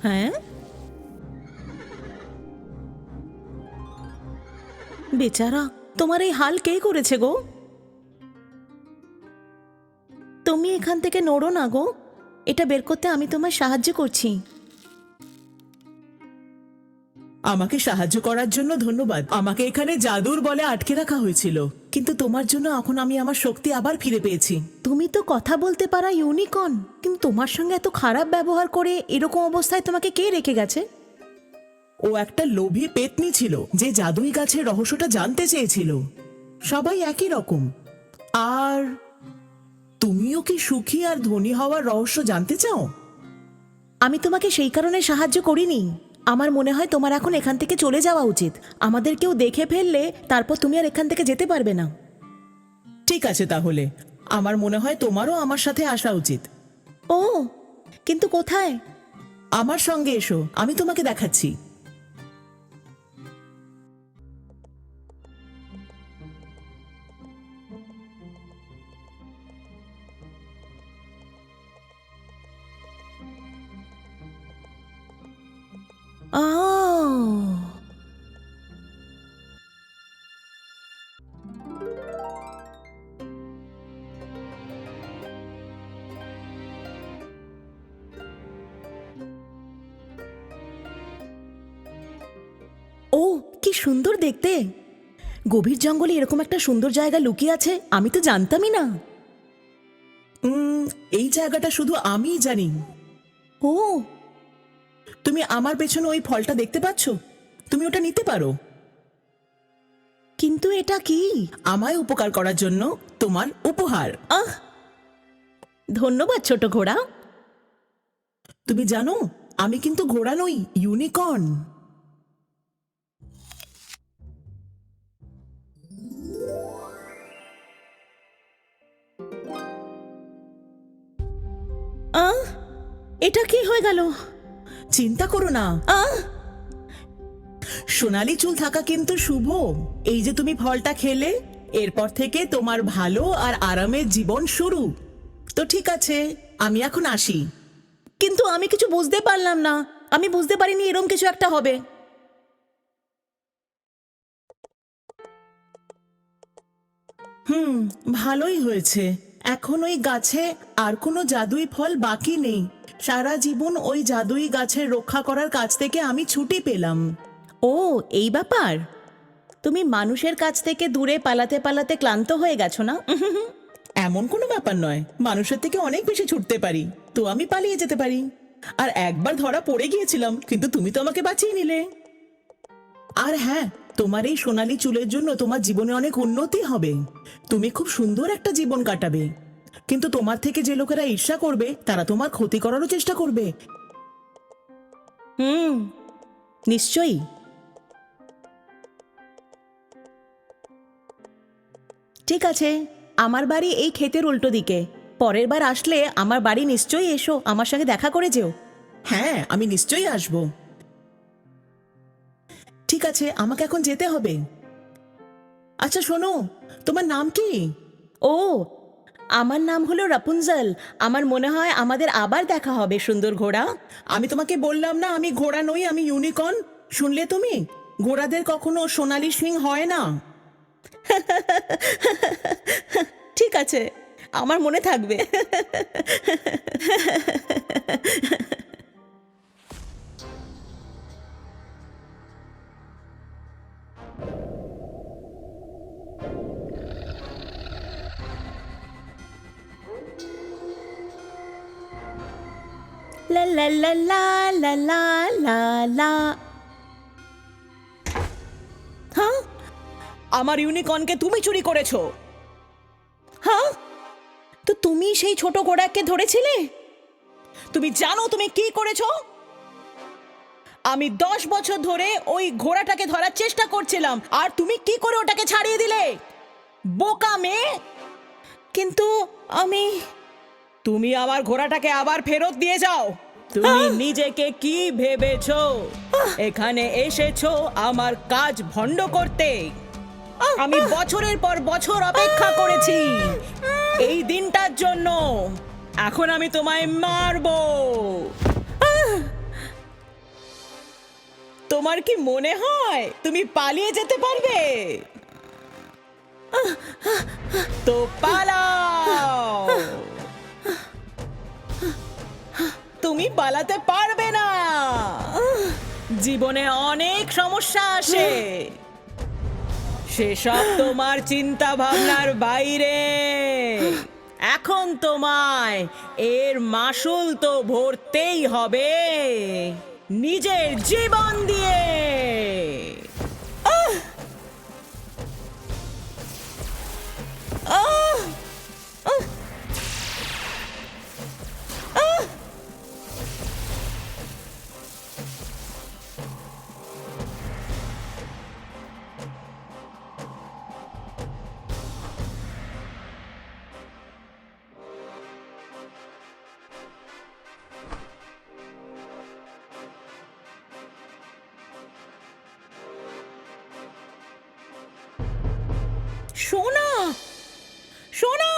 হ্যাঁ, বেচারা, তোমার এই হাল কে করেছে গো? তুমি এখান থেকে নড়ো না গো, এটা বের করতে আমি তোমায় সাহায্য করছি। আমাকে সাহায্য করার জন্য ধন্যবাদ। আমাকে এখানে জাদুর বলে আটকে রাখা হয়েছিল, কিন্তু তোমার জন্য এখন আমি আমার শক্তি আবার ফিরে পেয়েছি। তুমি তো কথা বলতে পারা ইউনিকর্ন, কিন্তু তোমার সঙ্গে এত খারাপ ব্যবহার করে এরকম অবস্থায় তোমাকে কে রেখে গেছে? ও একটা লোভী পেতনি ছিল যে জাদুই গাছের রহস্যটা জানতে চেয়েছিল। সবাই একই রকম। আর তুমিও কি সুখী আর ধনী হওয়ার রহস্য জানতে চাও? আমি তোমাকে সেই কারণে সাহায্য করিনি। আমার মনে হয় তোমার এখন এখান থেকে চলে যাওয়া উচিত। আমাদের কেউ দেখে ফেললে তারপর তুমি আর এখান থেকে যেতে পারবে না। ঠিক আছে, তাহলে আমার মনে হয় তোমারও আমার সাথে আসা উচিত। ও, কিন্তু কোথায়? আমার সঙ্গে এসো, আমি তোমাকে দেখাচ্ছি। আহ, ও কি সুন্দর দেখতে! গভীর জঙ্গলে এরকম একটা সুন্দর জায়গা লুকিয়ে আছে, আমি তো জানতামই না। এই জায়গাটা শুধু আমিই জানি। ও, তুমি আমার পেছনে ওই ফলটা দেখতে পাচ্ছ? তুমি ওটা নিতে পারো। কিন্তু এটা কি? আমায় উপকার করার জন্য তোমার উপহার। আহ, ধন্যবাদ ছোট ঘোড়া। তুমি জানো, আমি কিন্তু ঘোড়া নই, ইউনিকর্ন। আহ, এটা কি হয়ে গেল? চিন্তা করো না, আহ, সোনালি চুল থাকা কিন্তু শুভ। এই যে তুমি ফলটা খেলে, এরপর থেকে তোমার ভালো আর আরামের জীবন শুরু। তো ঠিক আছে, আমি এখন আসি। কিন্তু আমি কিছু বুঝতে পারলাম না। আমি বুঝতে পারিনি এরম কিছু একটা হবে। ভালোই হয়েছে। এখন ওই গাছে আর কোনো জাদুই ফল বাকি নেই। সারা জীবন ওই জাদুই গাছের রক্ষা করার কাছ থেকে আমি ছুটি পেলাম। ও, এই ব্যাপার। তুমি মানুষের কাছ থেকে দূরে পালাতে পালাতে ক্লান্ত হয়ে গেছো না? এমন কোনো ব্যাপার নয়, মানুষের থেকে অনেক বেশি ছুটতে পারি, তো আমি পালিয়ে যেতে পারি। আর একবার ধরা পড়ে গিয়েছিলাম, কিন্তু তুমি তো আমাকে বাঁচিয়ে নিলে। আর হ্যাঁ, তোমার এই সোনালী চুলের জন্য তোমার জীবনে অনেক উন্নতি হবে। তুমি খুব সুন্দর একটা জীবন কাটাবে। কিন্তু তোমার থেকে যে লোকেরা ঈর্ষা করবে, তারা তোমার ক্ষতি করারও চেষ্টা করবে। হুম, নিশ্চয়ই। ঠিক আছে, আমার বাড়ি এই ক্ষেতের উল্টো দিকে। পরের বার আসলে আমার বাড়ি নিশ্চয়ই এসো, আমার সঙ্গে দেখা করে যেও। হ্যাঁ, আমি নিশ্চয়ই আসব। ঠিক আছে, আমাকে এখন যেতে হবে। আচ্ছা শোনো, তোমার নাম কি? ও, আমার নাম হলো রাপুনজেল। আমার মনে হয় আমাদের আবার দেখা হবে, সুন্দর ঘোড়া। আমি তোমাকে বললাম না আমি ঘোড়া নই, আমি ইউনিকর্ন। শুনলে তুমি? ঘোড়াদের কখনো সোনালী শিং হয় না। ঠিক আছে, আমার মনে থাকবে। লা লা লা লা লা লা লা লা। হ্যাঁ, আমার ইউনিকর্নকে তুমি চুরি করেছো? হ্যাঁ, তো তুমি সেই ছোট ঘোড়াকে ধরেছিলে? তুমি জানো তুমি কি করেছো? আমি 10 বছর ধরে ওই ঘোড়াটাকে ধরার চেষ্টা করছিলাম, আর তুমি কি করে ওটাকে ছাড়িয়ে দিলে, বোকা মেয়ে! কিন্তু তুমি আমার ঘোড়াটাকে আবার ফেরত দিয়ে যাও। তুমি নিজেকে কি ভেবেছো? এখানে এসেছো আমার কাজ ভন্ড করতে। আমি বছরের পর বছর অপেক্ষা করেছি এই দিনটার জন্য। এখন আমি তোমায় মারবো। তোমার কি মনে হয় তুমি পালিয়ে যেতে পারবে? তো পালাও। তুমি পালাতে পারবে না। জীবনে অনেক সমস্যা আসে, সেসব তোমার চিন্তা ভাবনার বাইরে। এখন তোমায় এর মাসুল তো ভরতেই হবে নিজের জীবন দিয়ে। আহ! আহ! আহ! আহ! সোনা, সোনা,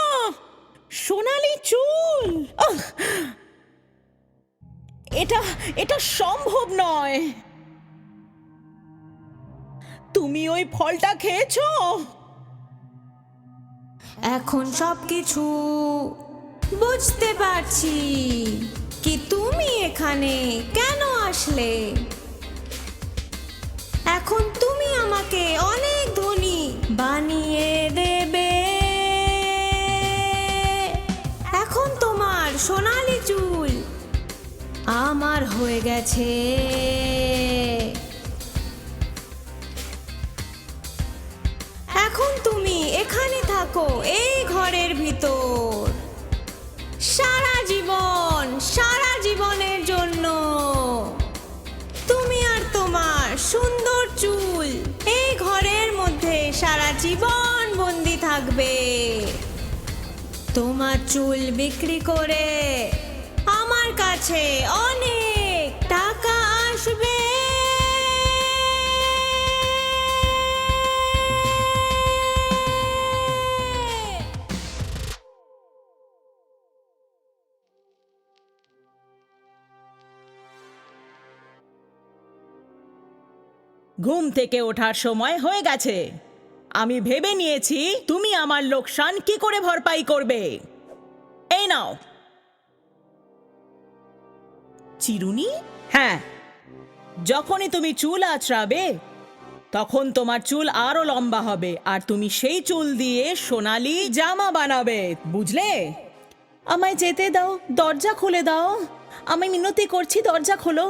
সোনালি চুল। এটা এটা সম্ভব নয়। তুমি ওই ফলটা খেয়েছো? এখন সবকিছু বুঝতে পারছি কি তুমি এখানে কেন আসলে। এখন তুমি আমাকে অনেক ধনী বানিয়ে দেবে। এখন তোমার সোনালি চুল আমার হয়ে গেছে। এখন তুমি এখানে থাকো এই ঘরের ভিতর সারা জীবনের জন্য। তুমি আর তোমার সুন্দর চুল এই ঘরের মধ্যে সারা জীবন বন্দি থাকবে। তোমার চুল বিক্রি করে আমার কাছে অনেক টাকা আসবে। ঘুম থেকে ওঠার সময় হয়ে গেছে। আমি ভেবে নিয়েছি তুমি আমার লোকসান কি করে ভরপাই করবে। এই নাও। চিরুনি? হ্যাঁ, যখনই তুমি চুল আঁচড়াবে তখন তোমার চুল আরো লম্বা হবে, আর তুমি সেই চুল দিয়ে সোনালি জামা বানাবে, বুঝলে? আমায় যেতে দাও, দরজা খুলে দাও। আমি মিনতি করছি, দরজা খোলো।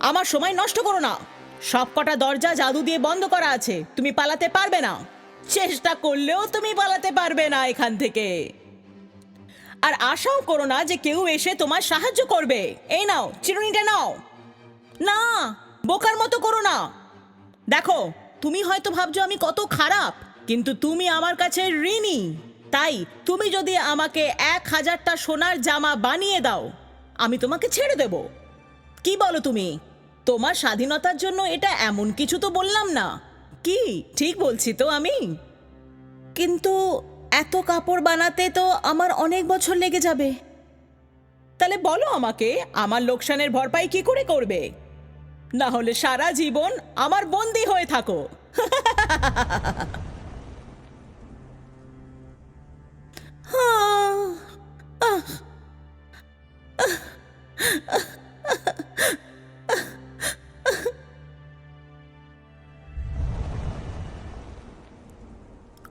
আমার সময় নষ্ট করো না। সব কটা দরজা জাদু দিয়ে বন্ধ করা আছে। তুমি পালাতে পারবে না। চেষ্টা করলেও তুমি পালাতে পারবে না এখান থেকে। আর আশাও করো না যে কেউ এসে তোমার সাহায্য করবে। এই নাও, চিরুনিটা নাও। না, বোকার মতো করো না। দেখো, তুমি হয়তো ভাবছো আমি কত খারাপ, কিন্তু তুমি আমার কাছে ঋণী। তাই তুমি যদি আমাকে 1000টা সোনার জামা বানিয়ে দাও, আমি তোমাকে ছেড়ে দেব। কি বলো তুমি? তোমার স্বাধীনতার জন্য এটা এমন কিছু তো বললাম না। কি ঠিক বলছি তো আমি? কিন্তু এত কাপড় বানাতে তো আমার অনেক বছর লেগে যাবে। তাহলে বলো আমাকে, আমার লোকসানের ভরপাই কি করে করবে? না হলে সারা জীবন আমার বন্দী হয়ে থাকো।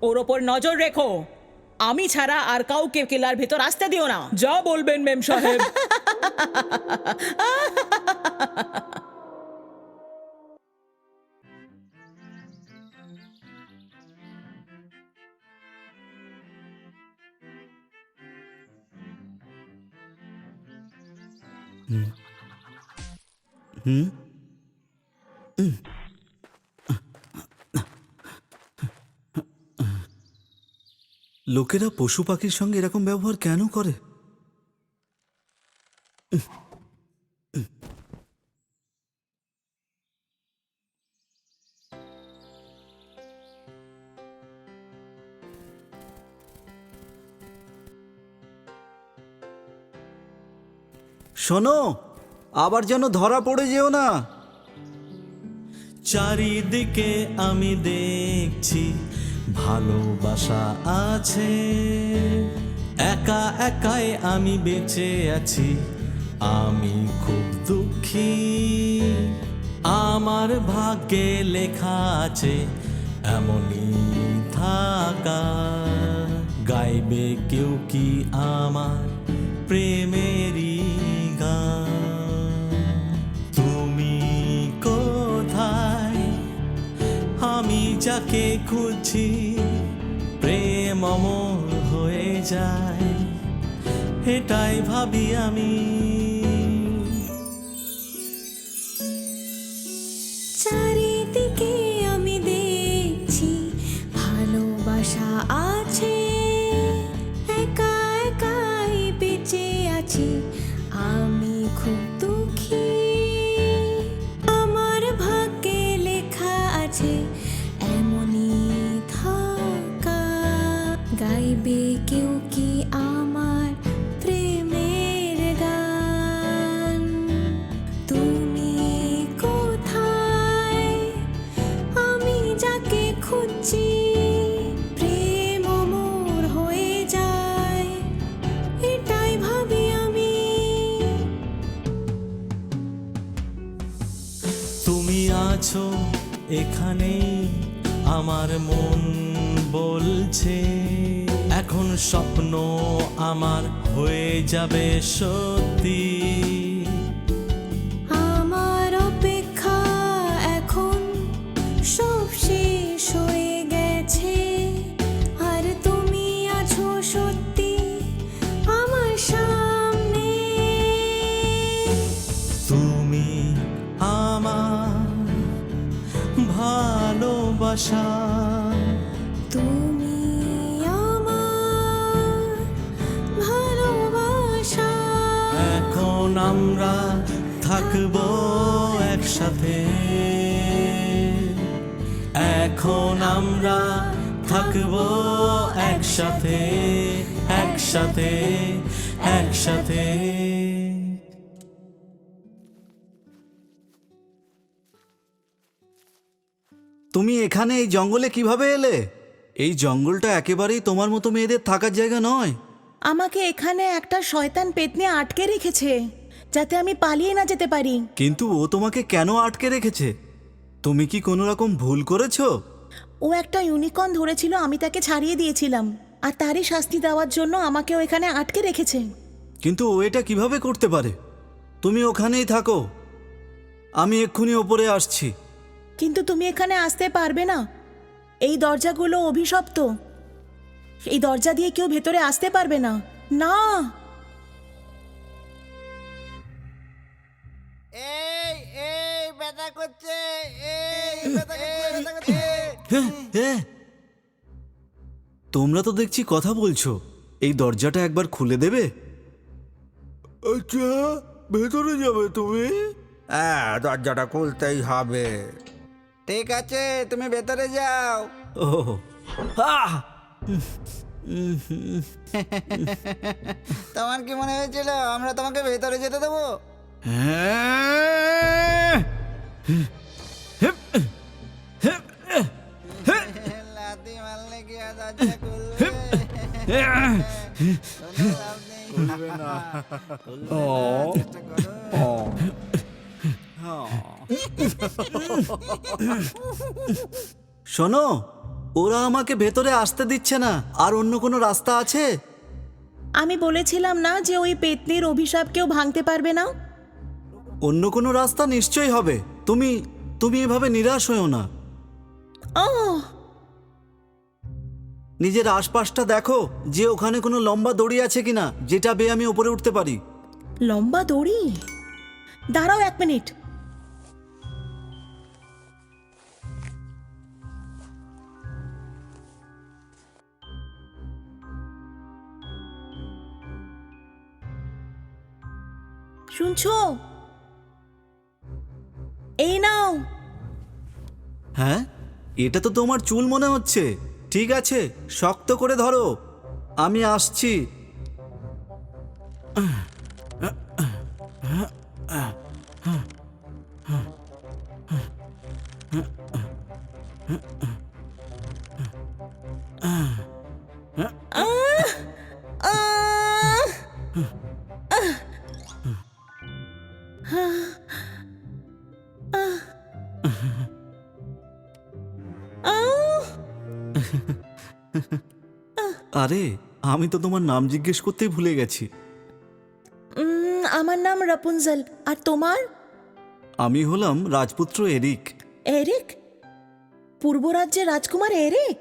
ওর ওপর নজর রেখো। আমি ছাড়া আর কাউকে কেলার ভেতর আসতে দিও না। যা বলবেন মেম সাহেব। লোকেরা পশু পাখির সঙ্গে এরকম ব্যবহার কেন করে? শোনো, আবার যেন ধরা পড়ে যেও না। চারিদিকে আমি দেখছি ভালোবাসা আছে, একা একাই আমি বেঁচে আছি, আমি খুব দুঃখী। আমার ভাগ্যে লেখা আছে এমনই থাকা। গাইবে কেউ কি আমার প্রেমেরই গান? তুমি কোথায়? আমি যাকে খুঁজছি প্রেম অমর হয়ে যায়, এটাই ভাবি আমি। চারিদিকে আমি দেখছি ভালোবাসা আছে, একা একাই বেঁচে আছি, আমি খুব দুঃখী। আমার ভাগ্যে লেখা আছে এমনই থাকা। গাইবে কেউ কি আমার প্রেমের গান? তুমি কোথায়? আমি যাকে খুঁজছি প্রেম অমর হয়ে যায়, এটাই ভাবি আমি। তুমি আছো এখানে, আমার মন বলছে এখন স্বপ্ন আমার হয়ে যাবে সত্যি। আমার অপেক্ষা এখন সব শেষ হয়ে গেছে, আর তুমি আছো সত্যি আমার সামনে। তুমি আমার ভালোবাসা, তুমি আমার ভালোবাসা। এখন আমরা থাকবো একসাথে, এখন আমরা থাকবো একসাথে, একসাথে, একসাথে। তুমি এখানে এই জঙ্গলে কিভাবে এলে? এই জঙ্গলটা একেবারেই তোমার মতো মেয়েদের থাকার জায়গা নয়। আমাকে এখানে একটা শয়তান পেতনি আটকে রেখেছে, যাতে আমি পালিয়ে না যেতে পারি। কিন্তু ও তোমাকে কেন আটকে রেখেছে? তুমি কি কোনো রকম ভুল করেছো? ও একটা ইউনিকর্ন ধরেছিল, আমি তাকে ছাড়িয়ে দিয়েছিলাম, আর তারই শাস্তি দেওয়ার জন্য আমাকেও এখানে আটকে রেখেছে। কিন্তু ও এটা কিভাবে করতে পারে? তুমি ওখানেই থাকো, আমি এক্ষুনি ওপরে আসছি। কিন্তু তুমি এখানে আসতে পারবে না, এই দরজাগুলো অভিশপ্ত। এই দরজা দিয়ে কেউ ভেতরে আসতে পারবে না। না, এই এই ব্যথা করছে, এই ব্যথা করছে। হ্যাঁ, তোমরা তো দেখছি কথা বলছো। এই দরজাটা একবার খুলে দেবে? আচ্ছা, ভেতরে যাবে তুমি? হ্যাঁ, দরজাটা খুলতেই হবে। ঠিক আছে, তুমি ভেতরে যাও। ও আহ! তোমার কি মনে হয়েছিল আমরা তোমাকে ভেতরে যেতে দেবো? হ্যাঁ! লাথি মারলে কি আর দরজা খুলবে? খুলবে না। চেষ্টা করো। শোনো, ওরা আমাকে ভেতরে আসতে দিচ্ছে না। আর অন্য কোনো রাস্তা আছে? আমি বলেছিলাম না যে ওই পেতনির অভিশাপ কেউ ভাঙতে পারবে না। অন্য কোনো রাস্তা নিশ্চয়ই হবে। তুমি তুমি এভাবে নিরাশ হয়েও না। ওহ, নিজের আশপাশটা দেখো যে ওখানে কোনো লম্বা দড়ি আছে কিনা, যেটা বেয়ে আমি উপরে উঠতে পারি। লম্বা দড়ি? দাঁড়াও 1 মিনিট। শুনছো? এই নাও। হ্যাঁ, এটা তো তোমার চুল মনে হচ্ছে। ঠিক আছে, শক্ত করে ধরো, আমি আসছি। আহ, আরে আমি তো তোমার নাম জিজ্ঞেস করতেই ভুলে গেছি। আমার নাম রাপুনজেল। আর তোমার? আমি হলাম রাজপুত্র এরিক। এরিক? পূর্ব রাজ্যের রাজকুমার এরিক?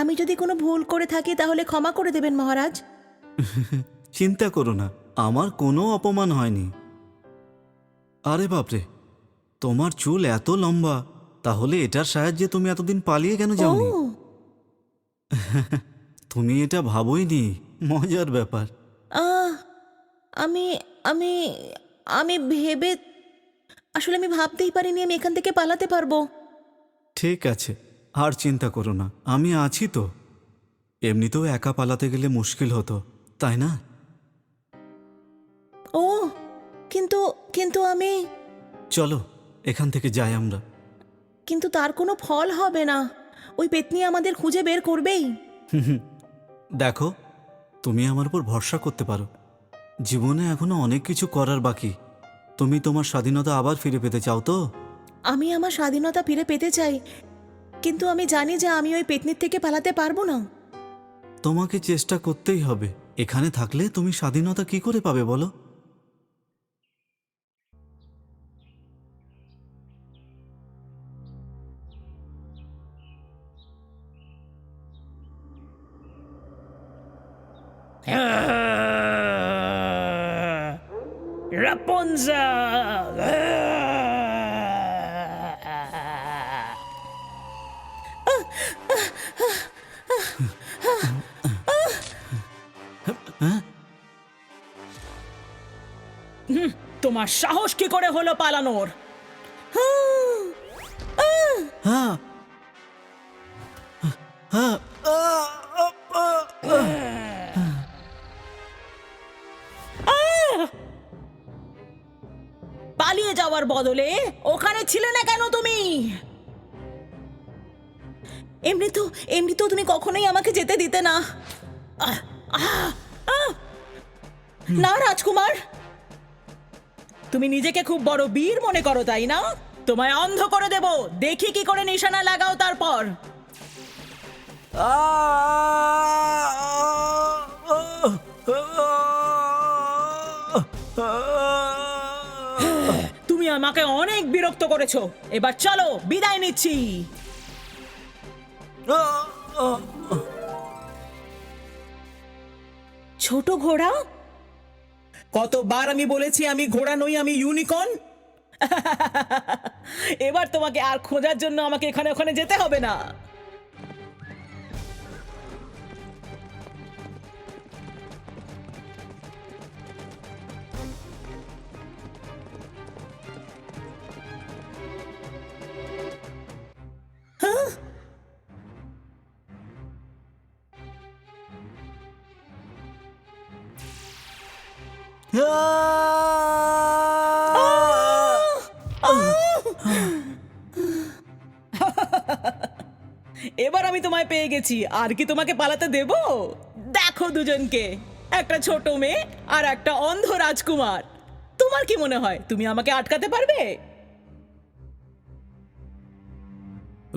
আমি যদি কোনো ভুল করে থাকি তাহলে ক্ষমা করে দেবেন মহারাজ। চিন্তা করো না, আমার কোনো অপমান হয়নি। আরে বাপরে, তোমার চুল এত লম্বা, তাহলে এটার সাহায্যে তুমি এতদিন পালিয়ে কেন ও, যাওনি? তুমি এটা ভাবোইনি, মজার ব্যাপার। আহ, আমি আমি আমি ভেবে আসলে আমি ভাবতেই পারিনি আমি এখান থেকে পালাতে পারবো। ঠিক আছে, আর চিন্তা করো না, আমি আছি তো। এমনিতেও একা পালাতে গেলে মুশকিল হতো, তাই না? ও, কিন্তু কিন্তু আমি চলো এখান থেকে যাই আমরা। কিন্তু তার কোনো ফল হবে না। ওই পেতনি আমাদের খুঁজে বের করবেই। দেখো, তুমি আমার উপর ভরসা করতে পারো। জীবনে এখনো অনেক কিছু করার বাকি। তুমি তোমার স্বাধীনতা আবার ফিরে পেতে চাও তো? আমি আমার স্বাধীনতা ফিরে পেতে চাই, কিন্তু আমি জানি যে আমি ওই পেতনির থেকে পালাতে পারবো না। তোমাকে চেষ্টা করতেই হবে। এখানে থাকলে তুমি স্বাধীনতা কি করে পাবে বলো? রাপুনজেল! তোমার সাহস কি করে হলো পালানোর? হ্যাঁ, হ্যাঁ, পালিয়ে যাওয়ার বদলে ওখানে ছিলে না কেন তুমি? এমনিতেও তুমি কখনোই আমাকে যেতে দিতে না। আহ, আহ, আহ! না রাজকুমার, তুমি নিজেকে খুব বড় বীর মনে করো তাই না? তোমায় অন্ধ করে দেব, দেখি কি করে নিশানা লাগাও তারপর। তুমি আমাকে অনেক বিরক্ত করেছো, এবার চলো বিদায় নিচ্ছি। ছোট ঘোড়া? কতবার আমি বলেছি আমি ঘোড়া নই, আমি ইউনিকর্ন। এবার তোমাকে আর খোঁজার জন্য আমাকে এখানে ওখানে যেতে হবে না। এবার আমি তোমায় পেয়ে গেছি, আর কি তোমাকে পালাতে দেব? দেখো দুজনকে, একটা ছোট মেয়ে আর একটা অন্ধ রাজকুমার। তোমার কি মনে হয় তুমি আমাকে আটকাতে পারবে?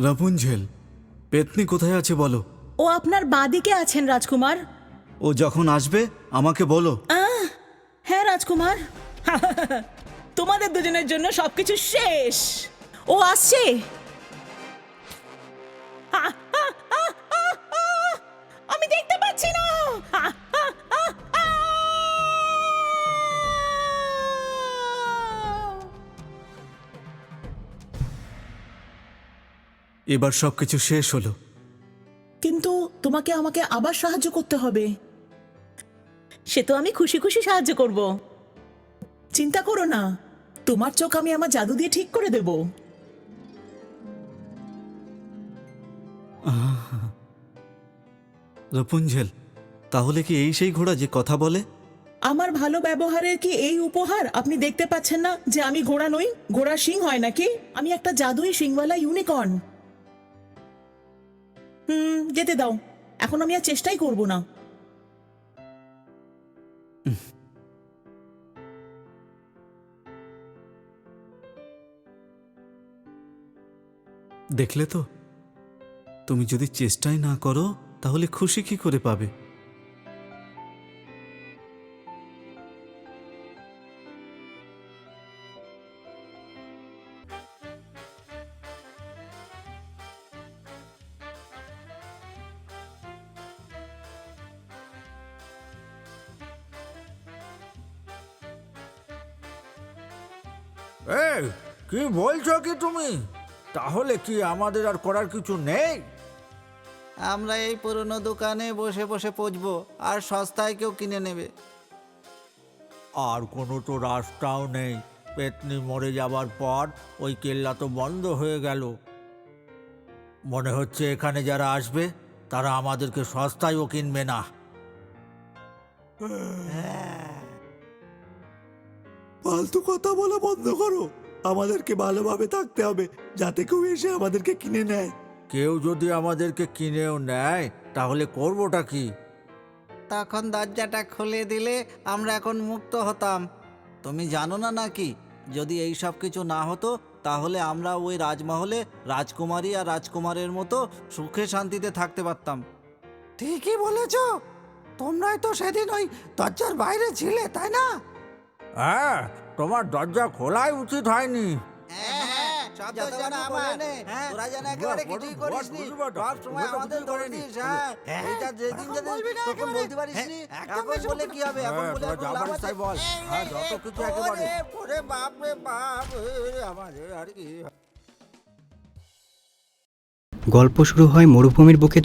রাপুনজেল, পেতনি কোথায় আছে বলো? ও আপনার বাঁদিকে আছেন রাজকুমার। ও যখন আসবে আমাকে বলো। হ্যাঁ রাজকুমার। তোমাদের দুজনের জন্য সবকিছু শেষ। ও আসছে। আমি দেখতে পাচ্ছি না। এবার সবকিছু শেষ হলো। কিন্তু তোমাকে আমাকে আবার সাহায্য করতে হবে। সে তো আমি খুশি খুশি সাহায্য করব। চিন্তা করো না, তোমার চোখ আমি আমার জাদু দিয়ে ঠিক করে দেব। রাপুনজেল, তাহলে কি এই সেই ঘোড়া যে কথা বলে? আমার ভালো ব্যবহারের কি এই উপহার? আপনি দেখতে পাচ্ছেন না যে আমি ঘোড়া নই? ঘোড়া শিং হয় নাকি? আমি একটা জাদুই শিংওয়ালা ইউনিকর্ন। যেতে দাও, এখন আমি আর চেষ্টাই করব না। দেখলে তো, তুমি যদি চেষ্টাই না করো তাহলে খুশি কি করে পাবে? এই কি বলছো কি তুমি? তাহলে কি আমাদের আর করার কিছু নেই? আমরা এই পুরনো দোকানে বসে বসে পচবো আর সস্তায় কেউ কিনে নেবে। আর কোনো তো রাস্তাও নেই। পেতনি মরে যাবার পর ওই কেল্লা তো বন্ধ হয়ে গেল। মনে হচ্ছে এখানে যারা আসবে তারা আমাদেরকে সস্তায়ও কিনবে না। ফালতু কথা বলা বন্ধ করো। আমাদেরকে ভালোভাবে থাকতে হবে যাতে কেউ এসে আমাদেরকে কিনে নেয়। কেউ যদি আমাদেরকে কিনেও নেয় তাহলে করবোটা কি? তখন দরজাটা খুলে দিলে আমরা এখন মুক্ত হতাম। তুমি জানো না নাকি, যদি এই সব কিছু না হতো তাহলে আমরা ওই রাজমহলে রাজকুমারী আর রাজকুমারের মতো সুখে শান্তিতে থাকতে পারতাম। ঠিকই বলেছ। তোমরাই তো সেদিন ওই দরজার বাইরে ছিলে, তাই না? হ্যাঁ, তোমার দরজা খোলাই উচিত হয়নি। সব দোষ যেন আমার। তোরা যেন একেবারে কিছুই করিসনি। সব সময় আমাদের ধরেছিস, হ্যাঁ। এইটা যেদিন যেদিন তখন বলতে পারিসনি। এখন বলে কি হবে? এখন বলে তোরা এখন যা লাভ পারিস আছে? তাই বল। হ্যাঁ, যত কিছু একেবারে। ওরে বাপ রে বাপ, আমাদের আর কি। গল্প শুরু হয় মরুভূমির বুকে